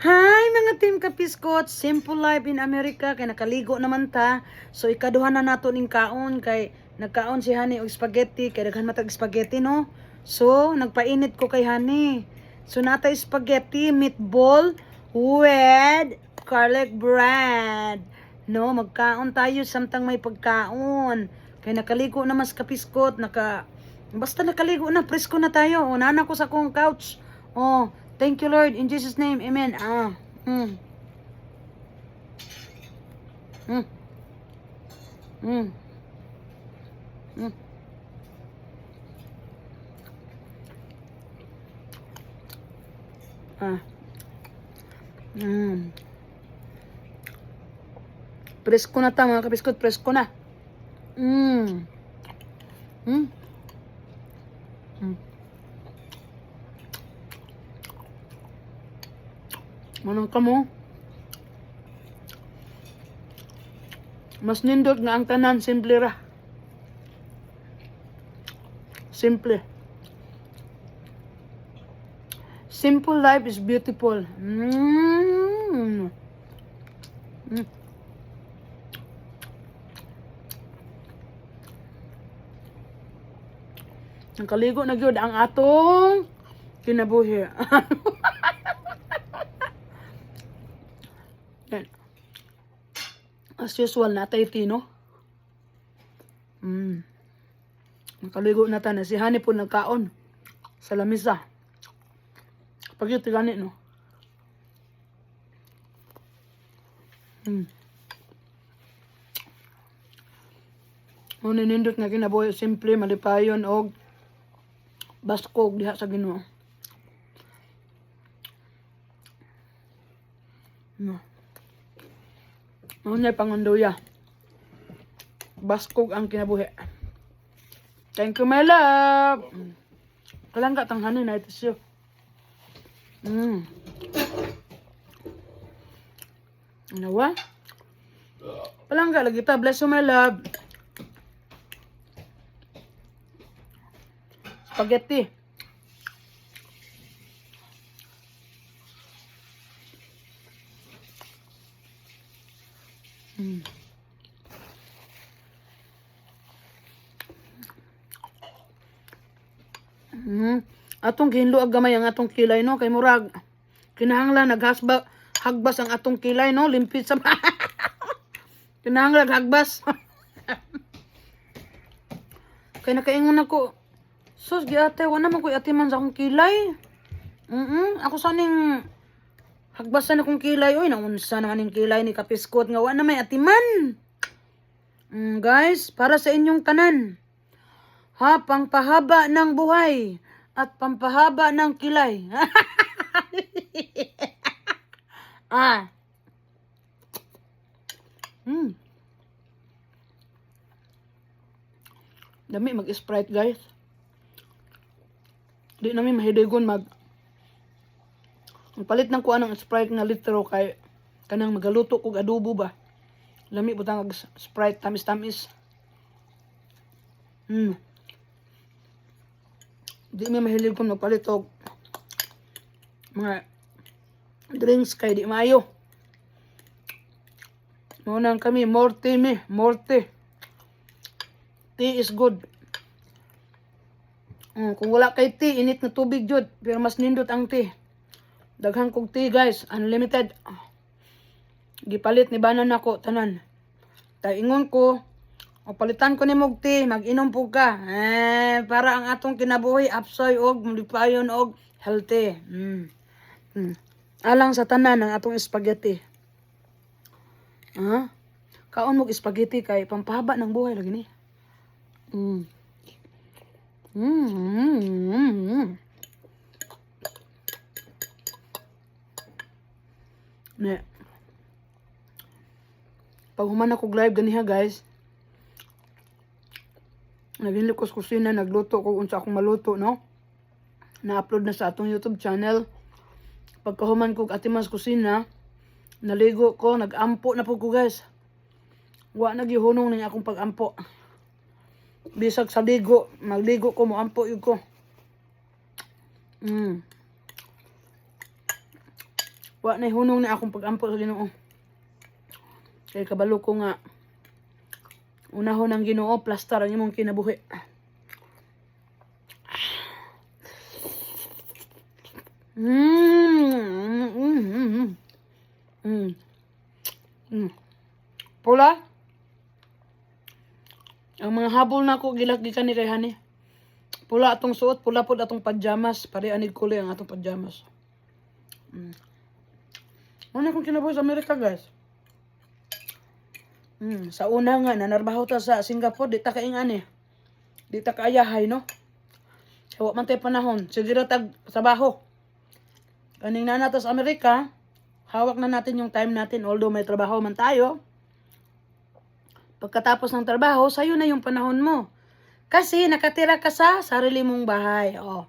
Hi mga team kapiskot, simple life in America kay nakaligo naman ta. So ikaduha na nato ning kaon kay nagkaon si Hani og spaghetti kay daghan matag spaghetti no. So nagpainit ko kay Hani. So nata spaghetti meatball with garlic bread. No, magkaon tayo samtang may pagkaon. Kay nakaligo na mas kapiskot, basta nakaligo na, presko na tayo. O nana ko sa kong couch. Oh, thank you Lord in Jesus name. Amen. Mm. Mm. Mm. Mm. Ah. Mm. Presko na ta mga kapiskot, presko na. Mm. Mm. Mm. Manang kamo. Mas nindot nga ang tanan, simple ra. Simple. Simple life is beautiful. Mm. Mm. Nakaligo na gyud ang atong kinabuhi. Yan. As usual natay tino. Nakaligo na ta na si Hani po nagkaon sa lamisa. Pag ito gani no. Muna nindot nga kinabuhi simple malipayon og baskog diha sa Ginoo. No. Muna pangandoya. Baskog ang kinabuhi. Thank you my love. Kalangga tanghani na ito siyo. Nawa? Palangga lagi ta. Bless you my love. Spaghetti. Atong ginlo ag gamay ang atong kilay no kay murag kinahanglan hagbas ang atong kilay no limpit sa kinahanglan hagbas. Kay nakaingon ako sus giate wala man koy atiman sa akong kilay. Ako saning hagbasan akong kilay oy naunsa naman ning kilay ni kapiskot nga wala na may atiman. Guys, para sa inyong tanan. Ha, pangpahaba ng buhay at pampahaba ng kilay. Dami mag-Sprite guys. Di namin mahidigon palit ng kuha ng Sprite na litro kay kanang magaluto kog adobo ba. Lami butang Sprite tamis-tamis. Di may mahilig kong magpalit og mga drinks kay di maayo. Munang kami morte. Tea is good. Kung wala kay tea, init na tubig jud, pero mas nindot ang tea. Daghan kog tea guys, unlimited. Gipalit ni banan ako tanan. Ingon ko, o palitan ko ni mog tea, mag-inom po ka. Para ang atong kinabuhi apsoy og malipayon og healthy. Alang sa tanan ang atong spaghetti. Kaon mog spaghetti kay pampahaba ng buhay lagi ni. Ne. Pag human ako live ganiha guys. Naginli ko sa kusina, nagluto ko unsa akong maluto, no? Na-upload na sa atong YouTube channel. Pagkahuman ko atimas kusina, naligo ko, nag-ampo na po ko guys. Wa nagihunong ning akong pag-ampo. Bisag sa ligo, magligo ko, moampo yun ko. Wa na hunong na akong pag-ampo sa Ginoo. Kay kabalo ko nga unahon ng Ginoo, plaster ang imong kinabuhi. Pula. Ang mga habol na ko gilak-gikan ni kay Hani. Pula atong suot, pula pod atong pajamas, pare anig kulay ang atong pajamas. Una kong kinabuhi sa Amerika, guys. Sa una nga nanarbaho ta sa Singapore, di ta kaingani. Di ta kaayahay, no? Kaya man tayo panahon, sige ra tag trabaho. Kaning na nato sa Amerika, hawak na natin yung time natin, although may trabaho man tayo. Pagkatapos ng trabaho, sa'yo na yung panahon mo. Kasi nakatira ka sa sarili mong bahay. Oh.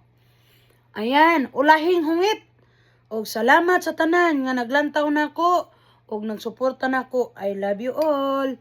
Ayan, ulahing hungit. Og salamat sa tanan nga naglantaw nako og nagsuporta nako. I love you all.